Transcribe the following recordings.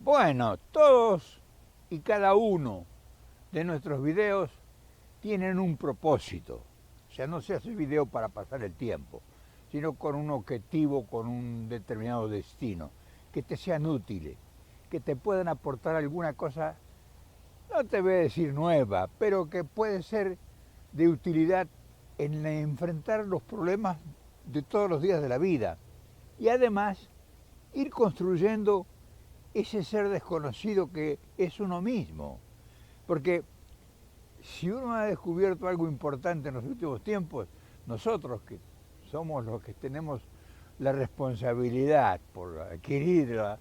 Bueno, todos y cada uno de nuestros videos tienen un propósito. O sea, no se hace video para pasar el tiempo, sino con un objetivo, con un determinado destino, que te sean útiles, que te puedan aportar alguna cosa, no te voy a decir nueva, pero que puede ser de utilidad en enfrentar los problemas de todos los días de la vida. Y además, ir construyendo ese ser desconocido que es uno mismo. Porque si uno ha descubierto algo importante en los últimos tiempos, nosotros que somos los que tenemos la responsabilidad por adquirirla,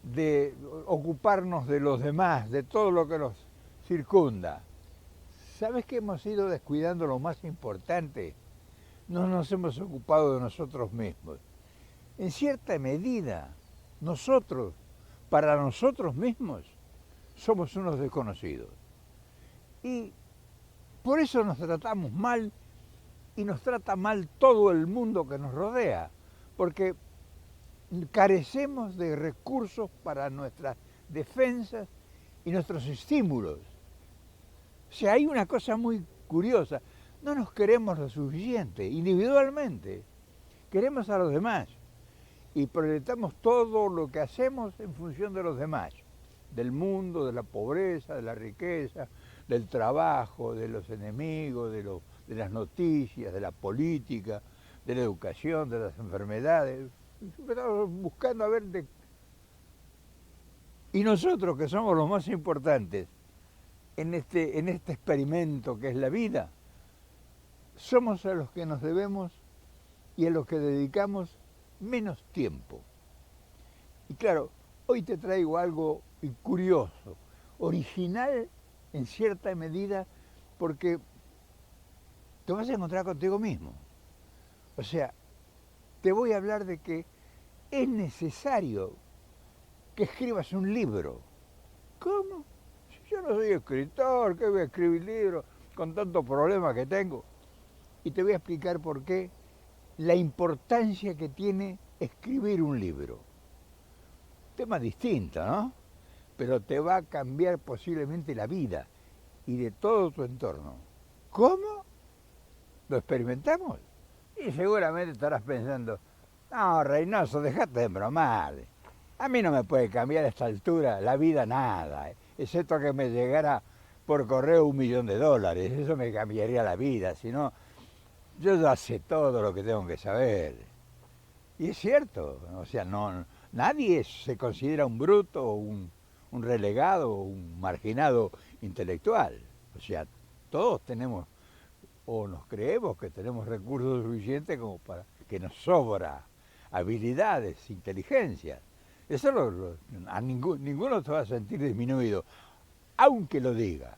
de ocuparnos de los demás, de todo lo que nos circunda. ¿Sabes que hemos ido descuidando lo más importante? No nos hemos ocupado de nosotros mismos. En cierta medida, nosotros, para nosotros mismos, somos unos desconocidos. Y por eso nos tratamos mal y nos trata mal todo el mundo que nos rodea, porque carecemos de recursos para nuestras defensas y nuestros estímulos. O sea, hay una cosa muy curiosa, no nos queremos lo suficiente, individualmente, queremos a los demás y proyectamos todo lo que hacemos en función de los demás, del mundo, de la pobreza, de la riqueza, del trabajo, de los enemigos, de las noticias, de la política, de la educación, de las enfermedades. Estamos buscando a ver de... Y nosotros, que somos los más importantes en este experimento que es la vida, somos a los que nos debemos y a los que dedicamos menos tiempo. Y claro, hoy te traigo algo curioso, original en cierta medida, porque te vas a encontrar contigo mismo. O sea, te voy a hablar de que es necesario que escribas un libro. ¿Cómo? Si yo no soy escritor, ¿qué voy a escribir libros con tantos problemas que tengo? Y te voy a explicar por qué la importancia que tiene escribir un libro. Tema distinto, ¿no? Pero te va a cambiar posiblemente la vida y de todo tu entorno. ¿Cómo? ¿Lo experimentamos? Y seguramente estarás pensando, no, Reynoso, dejate de bromar. A mí no me puede cambiar a esta altura la vida nada, excepto que me llegara por correo $1.000.000. Eso me cambiaría la vida, si no, yo ya sé todo lo que tengo que saber. Y es cierto, o sea, no, nadie se considera un bruto, o un relegado, o un marginado intelectual. O sea, todos tenemos, o nos creemos que tenemos recursos suficientes como para que nos sobra habilidades, inteligencia. Eso a ninguno se va a sentir disminuido, aunque lo diga.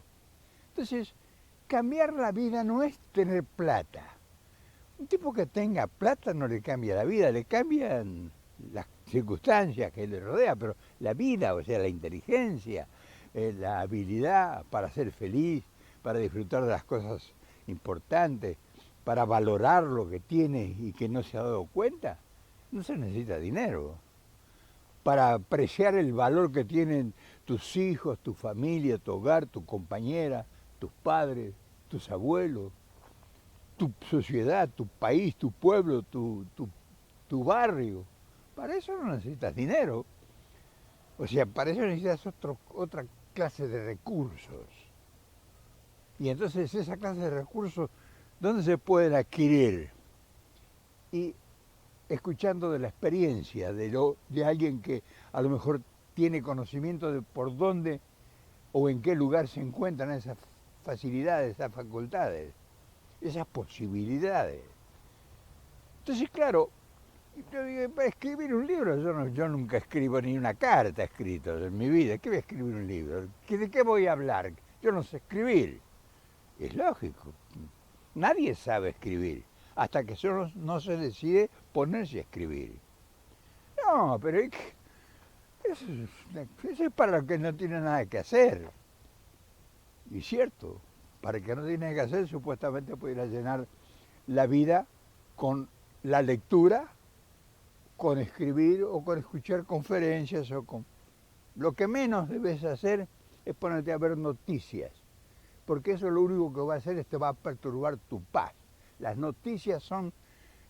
Entonces, cambiar la vida no es tener plata. Un tipo que tenga plata no le cambia la vida, le cambian las circunstancias que le rodea, pero la vida, o sea, la inteligencia, la habilidad para ser feliz, para disfrutar de las cosas importantes, para valorar lo que tiene y que no se ha dado cuenta, no se necesita dinero. Para apreciar el valor que tienen tus hijos, tu familia, tu hogar, tu compañera, tus padres, tus abuelos, tu sociedad, tu país, tu pueblo, tu barrio. Para eso no necesitas dinero. O sea, para eso necesitas otra clase de recursos. Y entonces esa clase de recursos, ¿dónde se pueden adquirir? Y escuchando de la experiencia de alguien que a lo mejor tiene conocimiento de por dónde o en qué lugar se encuentran esas facilidades, esas facultades, esas posibilidades. Entonces, claro, yo digo, para escribir un libro, yo nunca escribo ni una carta escrita en mi vida. ¿Qué voy a escribir un libro? ¿De qué voy a hablar? Yo no sé escribir. Es lógico. Nadie sabe escribir hasta que solo no se decide ponerse a escribir. No, pero eso es para los que no tienen nada que hacer. Y cierto, para el que no tiene que hacer, supuestamente pudiera llenar la vida con la lectura, con escribir o con escuchar conferencias o con... Lo que menos debes hacer es ponerte a ver noticias, porque eso lo único que va a hacer es te va a perturbar tu paz. Las noticias son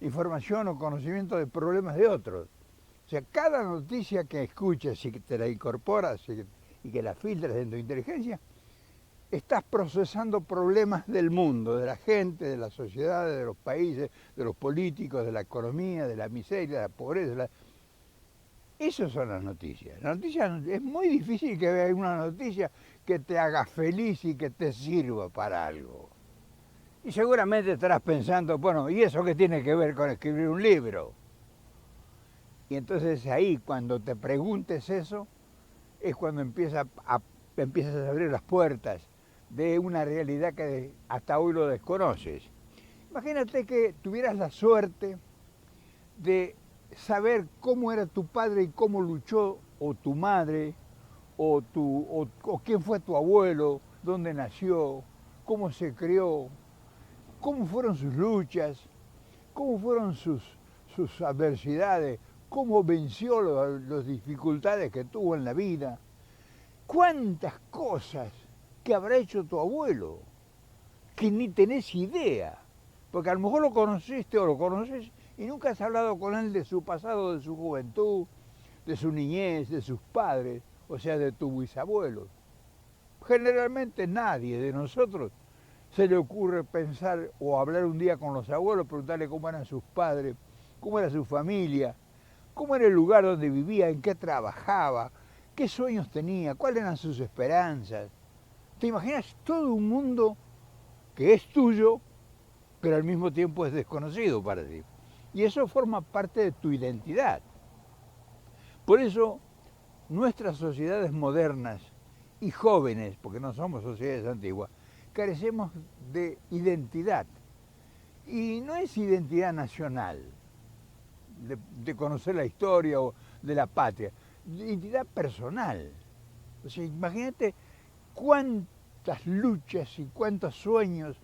información o conocimiento de problemas de otros. O sea, cada noticia que escuches y que te la incorporas y que la filtras en tu inteligencia, estás procesando problemas del mundo, de la gente, de la sociedad, de los países, de los políticos, de la economía, de la miseria, de la pobreza. Esas son las noticias. La noticia, es muy difícil que veas una noticia que te haga feliz y que te sirva para algo. Y seguramente estarás pensando, bueno, ¿y eso qué tiene que ver con escribir un libro? Y entonces ahí, cuando te preguntes eso, es cuando empiezas a abrir las puertas de una realidad que hasta hoy lo desconoces. Imagínate que tuvieras la suerte de saber cómo era tu padre y cómo luchó, o tu madre, o quién fue tu abuelo, dónde nació, cómo se crió, cómo fueron sus luchas, cómo fueron sus adversidades, cómo venció las dificultades que tuvo en la vida. ¿Cuántas cosas que habrá hecho tu abuelo que ni tenés idea? Porque a lo mejor lo conociste o lo conoces y nunca has hablado con él de su pasado, de su juventud, de su niñez, de sus padres, o sea, de tu bisabuelo. Generalmente nadie de nosotros se le ocurre pensar o hablar un día con los abuelos, preguntarle cómo eran sus padres, cómo era su familia, cómo era el lugar donde vivía, en qué trabajaba, qué sueños tenía, cuáles eran sus esperanzas. ¿Te imaginas todo un mundo que es tuyo, pero al mismo tiempo es desconocido para ti? Y eso forma parte de tu identidad. Por eso, nuestras sociedades modernas y jóvenes, porque no somos sociedades antiguas, carecemos de identidad. Y no es identidad nacional, de conocer la historia o de la patria, identidad personal. O sea, imagínate cuántas luchas y cuántos sueños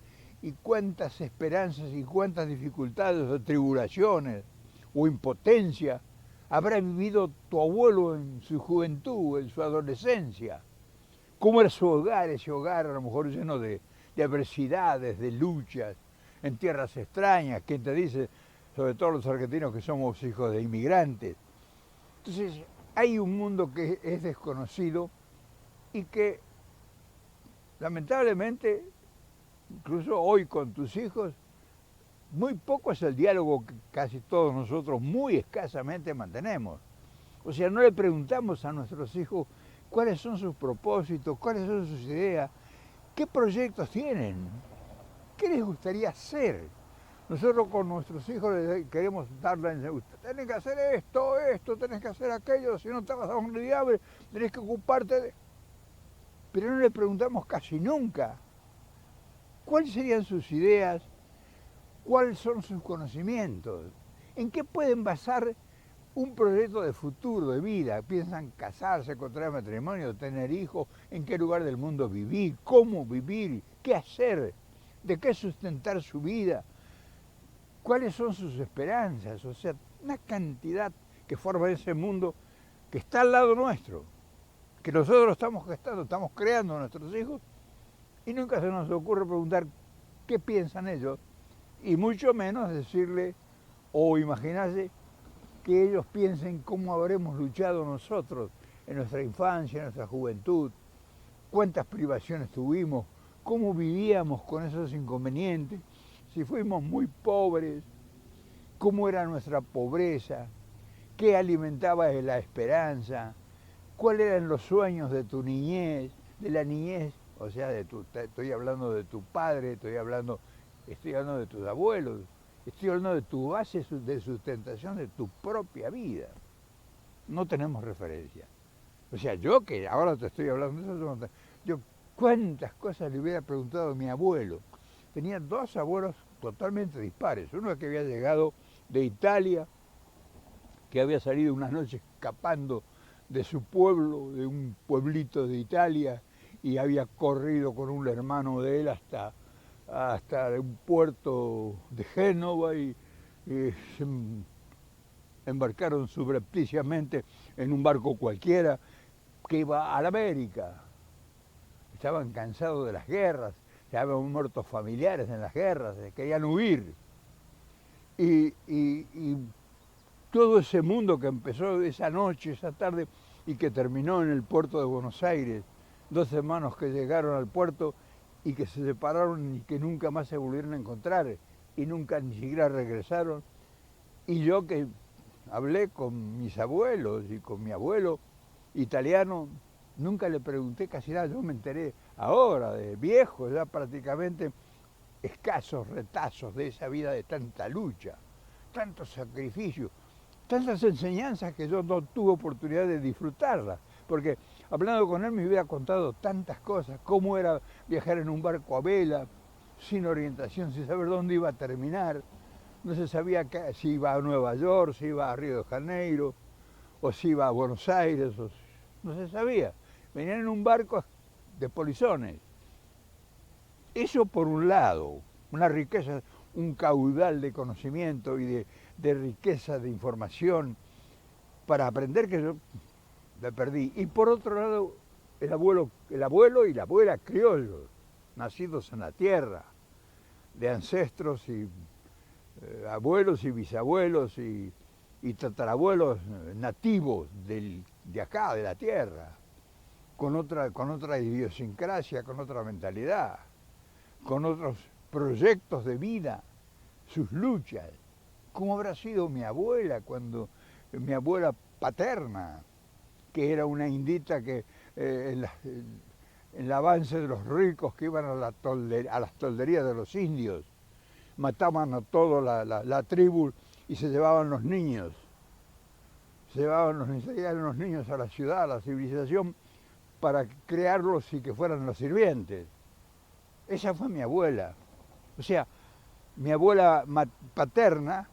y cuántas esperanzas y cuántas dificultades o tribulaciones o impotencia habrá vivido tu abuelo en su juventud, en su adolescencia. ¿Cómo era su hogar, ese hogar a lo mejor lleno de adversidades, de luchas, en tierras extrañas? ¿Quién te dice, sobre todo los argentinos que somos hijos de inmigrantes? Entonces, hay un mundo que es desconocido y que lamentablemente, incluso hoy con tus hijos, muy poco es el diálogo que casi todos nosotros muy escasamente mantenemos. O sea, no le preguntamos a nuestros hijos cuáles son sus propósitos, cuáles son sus ideas, qué proyectos tienen, qué les gustaría hacer. Nosotros con nuestros hijos les queremos dar la enseñanza. Tenés que hacer esto, tenés que hacer aquello, si no te vas a un diablo, tenés que ocuparte de... Pero no le preguntamos casi nunca cuáles serían sus ideas, cuáles son sus conocimientos, en qué pueden basar un proyecto de futuro, de vida. Piensan casarse, contraer matrimonio, tener hijos, en qué lugar del mundo vivir, cómo vivir, qué hacer, de qué sustentar su vida, cuáles son sus esperanzas. O sea, una cantidad que forma ese mundo que está al lado nuestro, que nosotros estamos gestando, estamos creando a nuestros hijos y nunca se nos ocurre preguntar qué piensan ellos y mucho menos decirle o imaginarse que ellos piensen cómo habremos luchado nosotros en nuestra infancia, en nuestra juventud, cuántas privaciones tuvimos, cómo vivíamos con esos inconvenientes, si fuimos muy pobres, cómo era nuestra pobreza, qué alimentaba la esperanza, cuáles eran los sueños de tu niñez, de la niñez, o sea, estoy hablando de tu padre, estoy hablando de tus abuelos, estoy hablando de tu base de sustentación de tu propia vida. No tenemos referencia. O sea, yo que ahora te estoy hablando de eso, yo cuántas cosas le hubiera preguntado a mi abuelo. Tenía dos abuelos totalmente dispares. Uno que había llegado de Italia, que había salido una noche escapando de su pueblo, de un pueblito de Italia, y había corrido con un hermano de él hasta un puerto de Génova y se embarcaron subrepticiamente en un barco cualquiera, que iba a la América. Estaban cansados de las guerras, ya habían muerto familiares en las guerras, querían huir. Y todo ese mundo que empezó esa noche, esa tarde, y que terminó en el puerto de Buenos Aires, 2 hermanos que llegaron al puerto y que se separaron y que nunca más se volvieron a encontrar, y nunca ni siquiera regresaron. Y yo que hablé con mis abuelos y con mi abuelo italiano, nunca le pregunté casi nada, yo me enteré ahora, de viejo, ya prácticamente escasos retazos de esa vida de tanta lucha, tanto sacrificio, tantas enseñanzas que yo no tuve oportunidad de disfrutarlas, porque hablando con él me hubiera contado tantas cosas, cómo era viajar en un barco a vela, sin orientación, sin saber dónde iba a terminar, no se sabía si iba a Nueva York, si iba a Río de Janeiro, o si iba a Buenos Aires, no se sabía. Venían en un barco de polizones. Eso por un lado, una riqueza, un caudal de conocimiento y de riqueza de información para aprender que yo la perdí. Y por otro lado, el abuelo y la abuela criollos, nacidos en la tierra, de ancestros y abuelos y bisabuelos y tatarabuelos nativos de acá, de la tierra, con otra idiosincrasia, con otra mentalidad, con otros proyectos de vida, sus luchas. ¿Cómo habrá sido mi abuela mi abuela paterna, que era una indita que en el avance de los ricos que iban a las tolderías de los indios, mataban a toda la tribu y se llevaban los niños. Se llevaban los niños a la ciudad, a la civilización, para crearlos y que fueran los sirvientes. Esa fue mi abuela. O sea, mi abuela paterna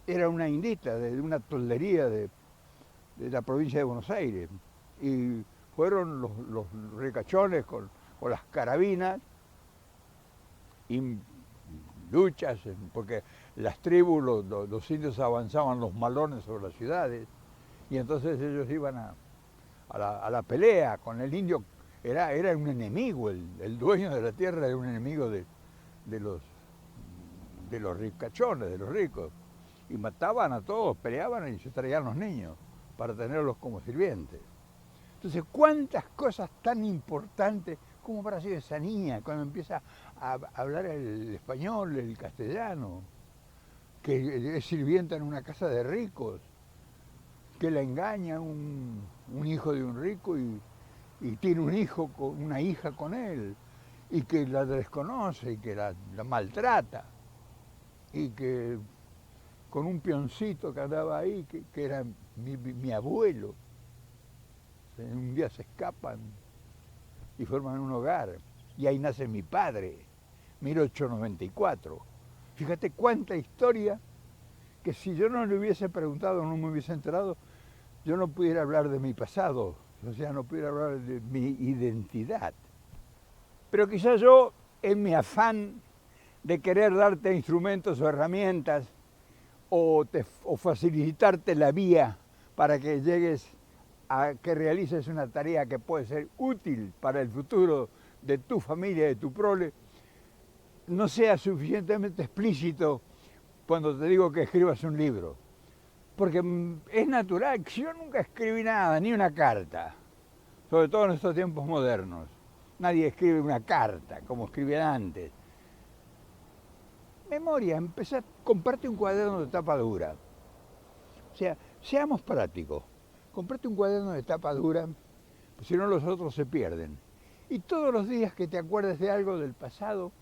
era una indita de una toldería de la provincia de Buenos Aires. Y fueron los ricachones con las carabinas y luchas, porque las tribus, los indios avanzaban los malones sobre las ciudades, y entonces ellos iban a la pelea con el indio. Era un enemigo, el dueño de la tierra era un enemigo de los ricachones, de los ricos, y mataban a todos, peleaban y se traían los niños para tenerlos como sirvientes. Entonces, cuántas cosas tan importantes, cómo habrá sido esa niña cuando empieza a hablar el español, el castellano, que es sirvienta en una casa de ricos, que la engaña un hijo de un rico y tiene una hija con él, y que la desconoce y que la maltrata, y que con un peoncito que andaba ahí, que era mi abuelo, un día se escapan y forman un hogar, y ahí nace mi padre, 1894. Fíjate cuánta historia, que si yo no le hubiese preguntado, no me hubiese enterado, yo no pudiera hablar de mi pasado, o sea, no pudiera hablar de mi identidad. Pero quizás yo, en mi afán de querer darte instrumentos o herramientas, o facilitarte la vía para que llegues a que realices una tarea que puede ser útil para el futuro de tu familia, de tu prole, no sea suficientemente explícito cuando te digo que escribas un libro. Porque es natural, yo nunca escribí nada, ni una carta, sobre todo en estos tiempos modernos. Nadie escribe una carta como escribían antes. Memoria, comprarte un cuaderno de tapa dura. O sea, seamos prácticos. Comprate un cuaderno de tapa dura, pues si no los otros se pierden. Y todos los días que te acuerdes de algo del pasado,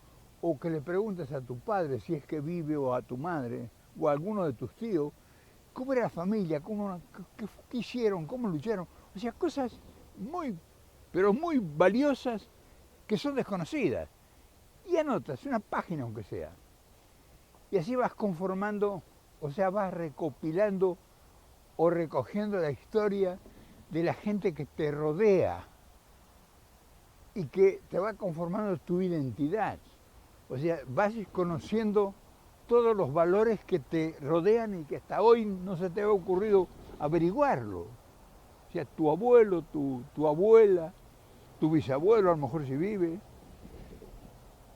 o que le preguntes a tu padre si es que vive, o a tu madre, o a alguno de tus tíos, cómo era la familia, qué hicieron, cómo lucharon. O sea, cosas pero muy valiosas que son desconocidas. Y anotas una página aunque sea. Y así vas conformando, o sea, vas recopilando o recogiendo la historia de la gente que te rodea y que te va conformando tu identidad. O sea, vas conociendo todos los valores que te rodean y que hasta hoy no se te ha ocurrido averiguarlo. O sea, tu abuelo, tu abuela, tu bisabuelo a lo mejor si vive,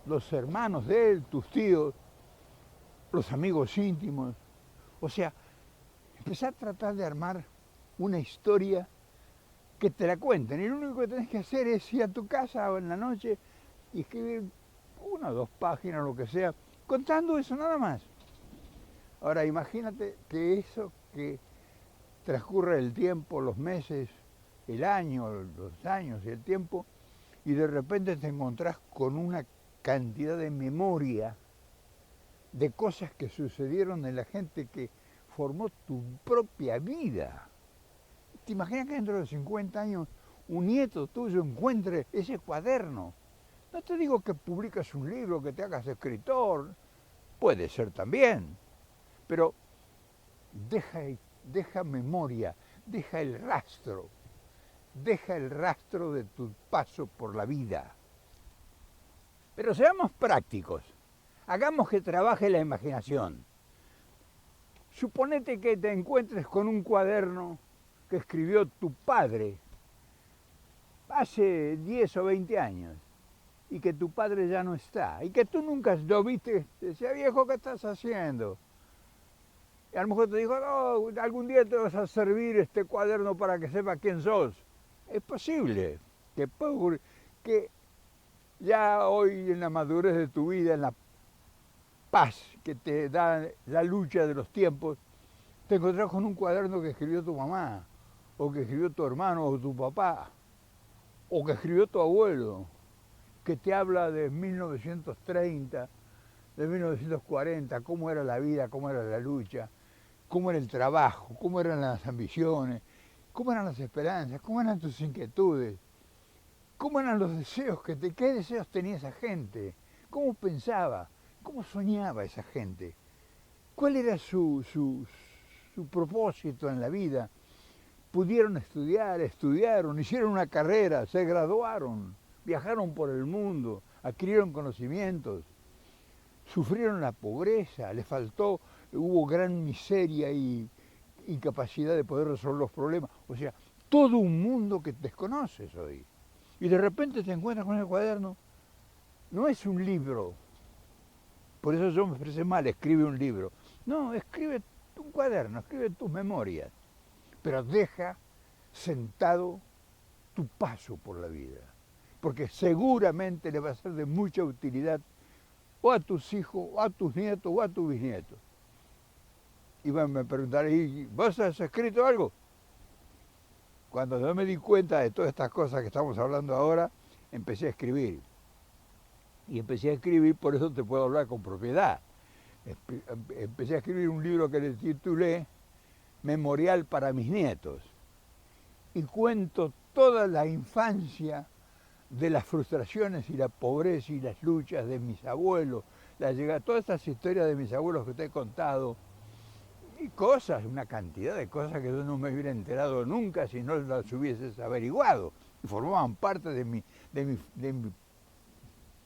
los hermanos de él, tus tíos, los amigos íntimos. O sea, empezar a tratar de armar una historia que te la cuenten. Y lo único que tenés que hacer es ir a tu casa o en la noche y escribir 1 o 2 páginas, lo que sea, contando eso nada más. Ahora imagínate que eso que transcurre el tiempo, los meses, el año, los años y el tiempo, y de repente te encontrás con una cantidad de memoria de cosas que sucedieron en la gente que formó tu propia vida. ¿Te imaginas que dentro de 50 años un nieto tuyo encuentre ese cuaderno? No te digo que publicas un libro, que te hagas escritor, puede ser también, pero deja memoria, deja el rastro de tu paso por la vida. Pero seamos prácticos, hagamos que trabaje la imaginación. Suponete que te encuentres con un cuaderno que escribió tu padre hace 10 o 20 años y que tu padre ya no está y que tú nunca lo viste. Decía, viejo, ¿qué estás haciendo? Y a lo mejor te dijo, no, algún día te vas a servir este cuaderno para que sepa quién sos. Es posible que ya hoy en la madurez de tu vida, en la paz que te da la lucha de los tiempos, te encontrás con un cuaderno que escribió tu mamá, o que escribió tu hermano o tu papá, o que escribió tu abuelo, que te habla de 1930, de 1940, cómo era la vida, cómo era la lucha, cómo era el trabajo, cómo eran las ambiciones, cómo eran las esperanzas, cómo eran tus inquietudes, cómo eran los deseos qué deseos tenía esa gente, cómo pensaba, cómo soñaba esa gente, cuál era su propósito en la vida. Pudieron estudiar, estudiaron, hicieron una carrera, se graduaron, viajaron por el mundo, adquirieron conocimientos, sufrieron la pobreza, les faltó, hubo gran miseria y incapacidad de poder resolver los problemas. O sea, todo un mundo que desconoces hoy. Y de repente te encuentras con el cuaderno. No es un libro. Por eso yo me expresé mal, escribe un libro. No, escribe un cuaderno, escribe tus memorias. Pero deja sentado tu paso por la vida. Porque seguramente le va a ser de mucha utilidad o a tus hijos, o a tus nietos, o a tus bisnietos. Y me preguntaré, ¿y vos has escrito algo? Cuando yo me di cuenta de todas estas cosas que estamos hablando ahora, empecé a escribir. Y empecé a escribir, por eso te puedo hablar con propiedad. Empecé a escribir un libro que le titulé Memorial para mis nietos. Y cuento toda la infancia de las frustraciones y la pobreza y las luchas de mis abuelos, todas estas historias de mis abuelos que te he contado, y cosas, una cantidad de cosas que yo no me hubiera enterado nunca si no las hubieses averiguado, y formaban parte de mi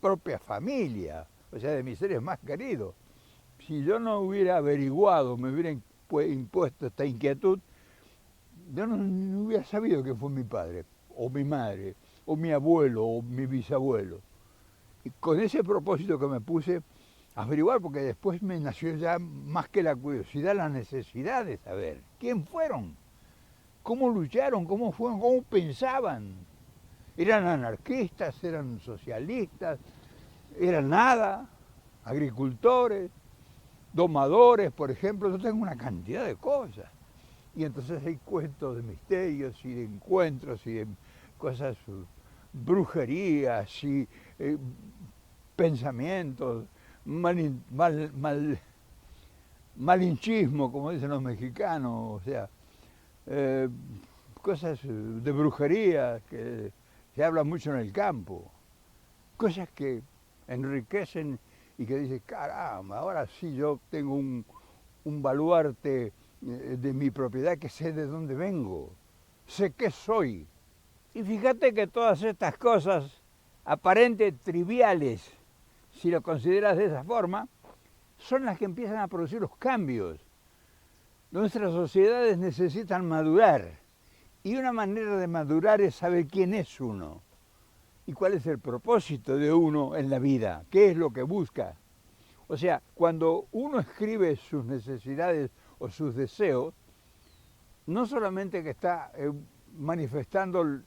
propia familia, o sea, de mis seres más queridos. Si yo no hubiera averiguado, me hubiera impuesto esta inquietud, yo no hubiera sabido quién fue mi padre, o mi madre, o mi abuelo, o mi bisabuelo. Y con ese propósito que me puse a averiguar, porque después me nació ya más que la curiosidad, la necesidad de saber quién fueron, cómo lucharon, cómo fueron, cómo pensaban. ¿Eran anarquistas, eran socialistas, eran nada, agricultores, domadores, por ejemplo? Yo tengo una cantidad de cosas. Y entonces hay cuentos de misterios y de encuentros y de cosas, brujerías y pensamientos, malinchismo, como dicen los mexicanos, o sea, cosas de brujería que se habla mucho en el campo, cosas que enriquecen y que dicen, caramba, ahora sí yo tengo un baluarte de mi propiedad, que sé de dónde vengo, sé qué soy. Y fíjate que todas estas cosas, aparentemente triviales, si lo consideras de esa forma, son las que empiezan a producir los cambios. Nuestras sociedades necesitan madurar Y una manera de madurar es saber quién es uno y cuál es el propósito de uno en la vida, qué es lo que busca. O sea, cuando uno escribe sus necesidades o sus deseos, no solamente que está manifestando,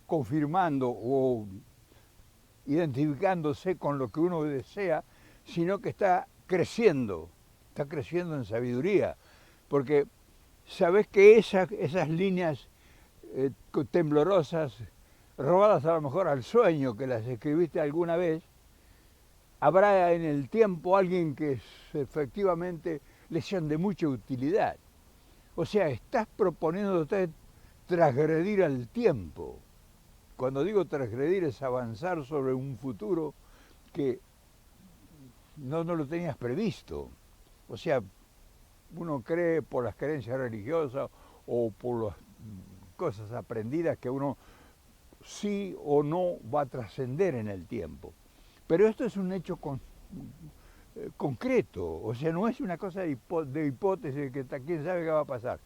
confirmando o identificándose con lo que uno desea, sino que está creciendo en sabiduría, porque sabes que esas líneas temblorosas, robadas a lo mejor al sueño, que las escribiste alguna vez, habrá en el tiempo alguien que efectivamente les sean de mucha utilidad. O sea, estás proponiéndote transgredir al tiempo. Cuando digo transgredir es avanzar sobre un futuro que no lo tenías previsto. O sea, uno cree por las creencias religiosas o por las cosas aprendidas que uno sí o no va a trascender en el tiempo. Pero esto es un hecho concreto, o sea, no es una cosa de hipótesis que quién sabe qué va a pasar.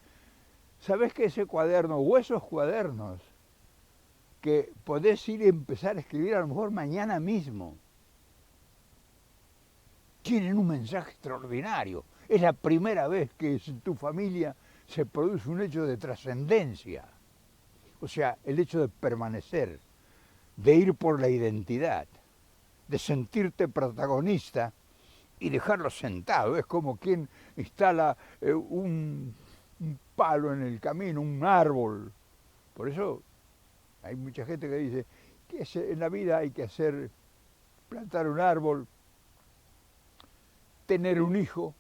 ¿Sabes que ese cuaderno o esos cuadernos que podés ir y empezar a escribir a lo mejor mañana mismo, tienen un mensaje extraordinario? Es la primera vez que en tu familia se produce un hecho de trascendencia. O sea, el hecho de permanecer, de ir por la identidad, de sentirte protagonista y dejarlo sentado. Es como quien instala un palo en el camino, un árbol. Por eso hay mucha gente que dice que en la vida hay que hacer, plantar un árbol, tener un hijo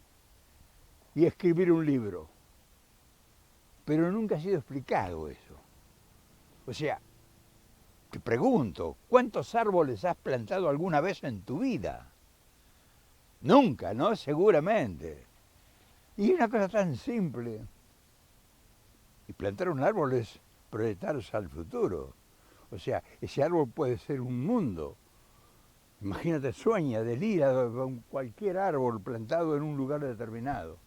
y escribir un libro. Pero nunca ha sido explicado eso. O sea, te pregunto, ¿cuántos árboles has plantado alguna vez en tu vida? Nunca, ¿no? Seguramente. Y una cosa tan simple. Y plantar un árbol es proyectarse al futuro. O sea, ese árbol puede ser un mundo. Imagínate, sueña, delira con cualquier árbol plantado en un lugar determinado.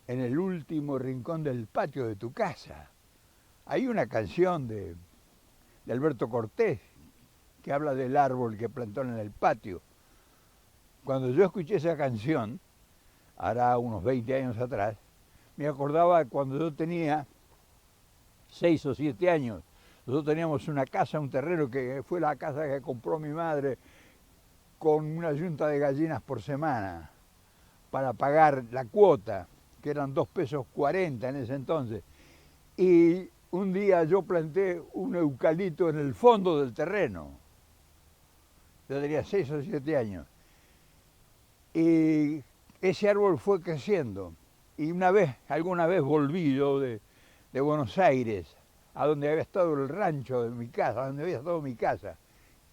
En el último rincón del patio de tu casa. Hay una canción de Alberto Cortés que habla del árbol que plantó en el patio. Cuando yo escuché esa canción, hará unos 20 años atrás, me acordaba cuando yo tenía 6 o 7 años. Nosotros teníamos una casa, un terreno que fue la casa que compró mi madre con una yunta de gallinas por semana para pagar la cuota, que eran 2,40 pesos en ese entonces. Y un día yo planté un eucalipto en el fondo del terreno. Yo tenía 6 o 7 años. Y ese árbol fue creciendo. Y alguna vez volví yo de Buenos Aires, a donde había estado el rancho de mi casa, donde había estado mi casa.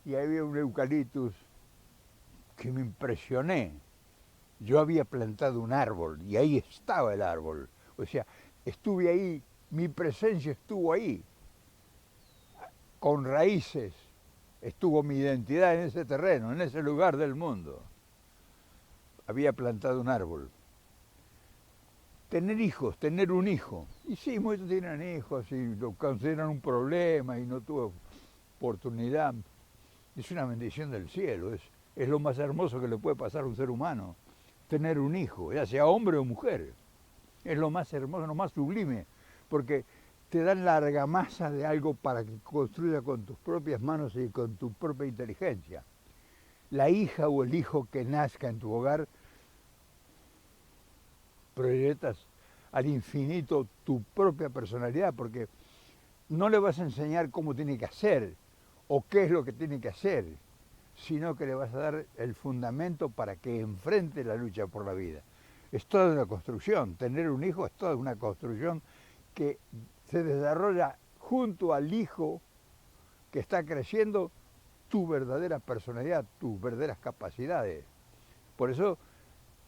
Y había un eucaliptus que me impresioné. Yo había plantado un árbol y ahí estaba el árbol. O sea, estuve ahí, mi presencia estuvo ahí, con raíces. Estuvo mi identidad en ese terreno, en ese lugar del mundo. Había plantado un árbol. Tener hijos, tener un hijo. Y sí, muchos tienen hijos y lo consideran un problema y no tuvo oportunidad. Es una bendición del cielo, es lo más hermoso que le puede pasar a un ser humano. Tener un hijo, ya sea hombre o mujer. Es lo más hermoso, lo más sublime, porque te dan la argamasa de algo para que construya con tus propias manos y con tu propia inteligencia. La hija o el hijo que nazca en tu hogar, proyectas al infinito tu propia personalidad, porque no le vas a enseñar cómo tiene que hacer o qué es lo que tiene que hacer, sino que le vas a dar el fundamento para que enfrente la lucha por la vida. Es toda una construcción, tener un hijo es toda una construcción que se desarrolla junto al hijo que está creciendo tu verdadera personalidad, tus verdaderas capacidades. Por eso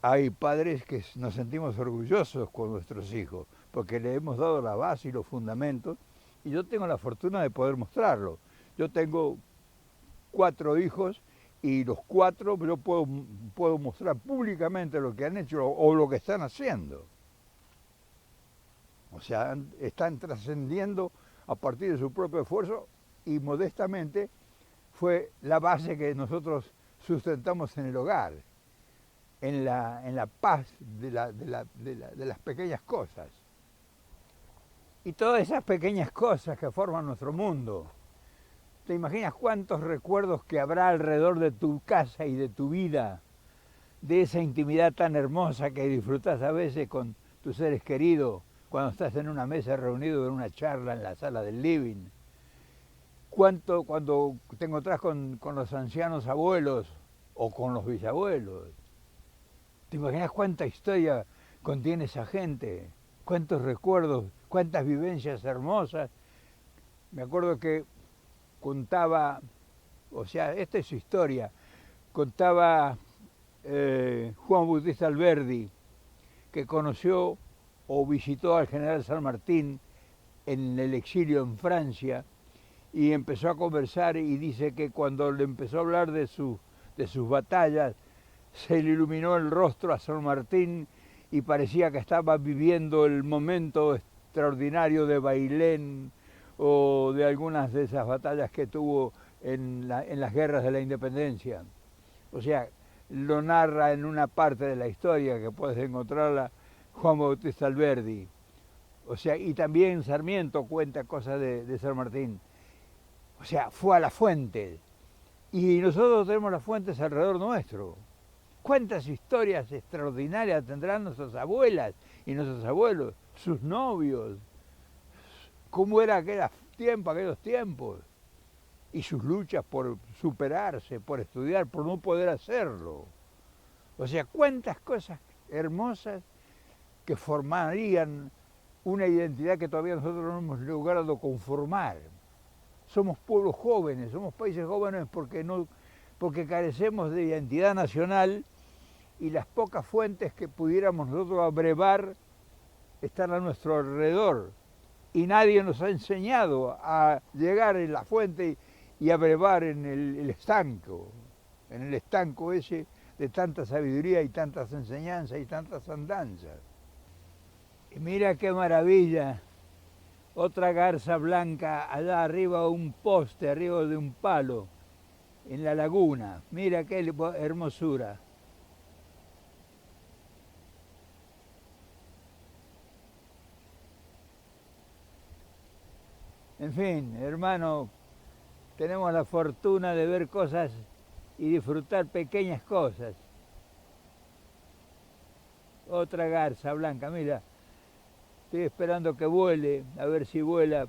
hay padres que nos sentimos orgullosos con nuestros hijos, porque le hemos dado la base y los fundamentos, y yo tengo la fortuna de poder mostrarlo. Yo tengo 4 hijos y los 4 yo puedo mostrar públicamente lo que han hecho o lo que están haciendo. O sea, están trascendiendo a partir de su propio esfuerzo y modestamente fue la base que nosotros sustentamos en el hogar, en la paz de las pequeñas cosas. Y todas esas pequeñas cosas que forman nuestro mundo. ¿Te imaginas cuántos recuerdos que habrá alrededor de tu casa y de tu vida? De esa intimidad tan hermosa que disfrutas a veces con tus seres queridos, cuando estás en una mesa reunido en una charla en la sala del living. Cuánto cuando te encontrás con los ancianos abuelos o con los bisabuelos. ¿Te imaginas cuánta historia contiene esa gente? Cuántos recuerdos, cuántas vivencias hermosas. Me acuerdo que contaba, o sea, esta es su historia, contaba Juan Bautista Alberdi, que conoció o visitó al general San Martín en el exilio en Francia y empezó a conversar y dice que cuando le empezó a hablar de sus batallas, se le iluminó el rostro a San Martín y parecía que estaba viviendo el momento extraordinario de Bailén o de algunas de esas batallas que tuvo en las guerras de la independencia. O sea, lo narra en una parte de la historia que puedes encontrarla Juan Bautista Alberdi. O sea, y también Sarmiento cuenta cosas de San Martín. O sea, fue a la fuente. Y nosotros tenemos las fuentes alrededor nuestro. ¿Cuántas historias extraordinarias tendrán nuestras abuelas y nuestros abuelos, sus novios? ¿Cómo era aquellos tiempos? Y sus luchas por superarse, por estudiar, por no poder hacerlo. O sea, cuántas cosas hermosas que formarían una identidad que todavía nosotros no hemos logrado conformar. Somos pueblos jóvenes, somos países jóvenes porque carecemos de identidad nacional y las pocas fuentes que pudiéramos nosotros abrevar están a nuestro alrededor. Y nadie nos ha enseñado a llegar en la fuente y abrevar en el estanco ese de tanta sabiduría y tantas enseñanzas y tantas andanzas. Y mira qué maravilla, otra garza blanca allá arriba, un poste, arriba de un palo, en la laguna. Mira qué hermosura. En fin, hermano, tenemos la fortuna de ver cosas y disfrutar pequeñas cosas. Otra garza blanca, mira, estoy esperando que vuele, a ver si vuela.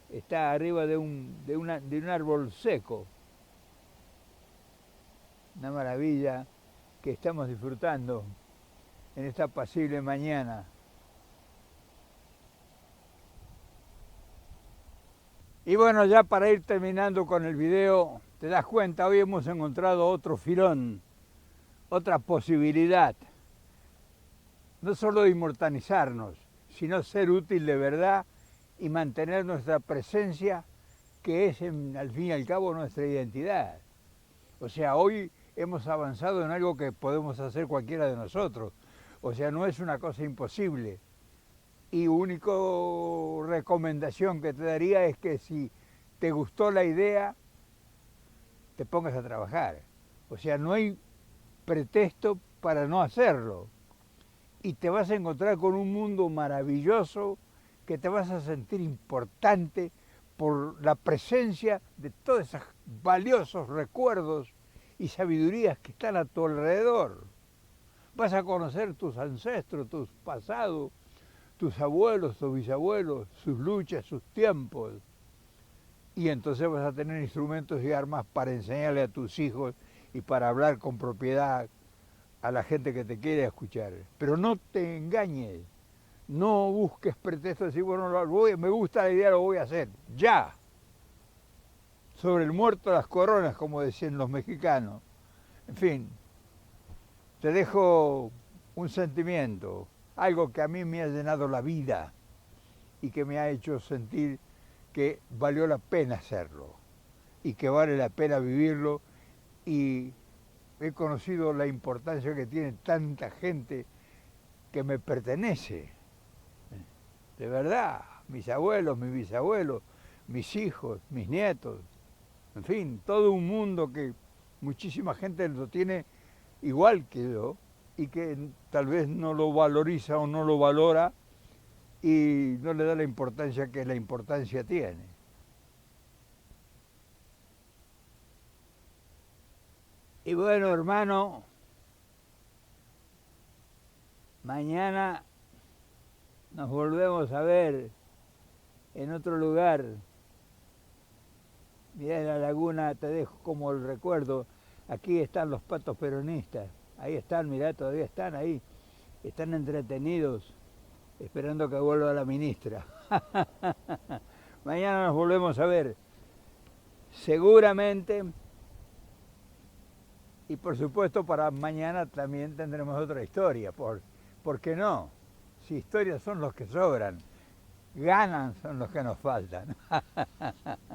Está arriba de un árbol seco. Una maravilla que estamos disfrutando en esta apacible mañana. Y bueno, ya para ir terminando con el video, te das cuenta, hoy hemos encontrado otro filón, otra posibilidad. No solo de inmortalizarnos, sino ser útil de verdad y mantener nuestra presencia, que es al fin y al cabo nuestra identidad. O sea, hoy hemos avanzado en algo que podemos hacer cualquiera de nosotros. O sea, no es una cosa imposible. Y única recomendación que te daría es que si te gustó la idea, te pongas a trabajar. O sea, no hay pretexto para no hacerlo. Y te vas a encontrar con un mundo maravilloso que te vas a sentir importante por la presencia de todos esos valiosos recuerdos y sabidurías que están a tu alrededor. Vas a conocer tus ancestros, tus pasados, tus abuelos, tus bisabuelos, sus luchas, sus tiempos. Y entonces vas a tener instrumentos y armas para enseñarle a tus hijos y para hablar con propiedad a la gente que te quiere escuchar. Pero no te engañes, no busques pretextos de decir, bueno, me gusta la idea, lo voy a hacer. ¡Ya! Sobre el muerto las coronas, como decían los mexicanos. En fin, te dejo un sentimiento, algo que a mí me ha llenado la vida y que me ha hecho sentir que valió la pena hacerlo y que vale la pena vivirlo, y he conocido la importancia que tiene tanta gente que me pertenece, de verdad, mis abuelos, mis bisabuelos, mis hijos, mis nietos, en fin, todo un mundo que muchísima gente lo tiene igual que yo y que tal vez no lo valoriza o no lo valora y no le da la importancia que la importancia tiene. Y bueno, hermano, mañana nos volvemos a ver en otro lugar. Mirá la laguna, te dejo como el recuerdo. Aquí están los patos peronistas. Ahí están, mirá, todavía están ahí. Están entretenidos, esperando que vuelva la ministra. Mañana nos volvemos a ver. Seguramente, y por supuesto para mañana también tendremos otra historia. ¿Por qué no? Si historias son los que sobran, ganan son los que nos faltan.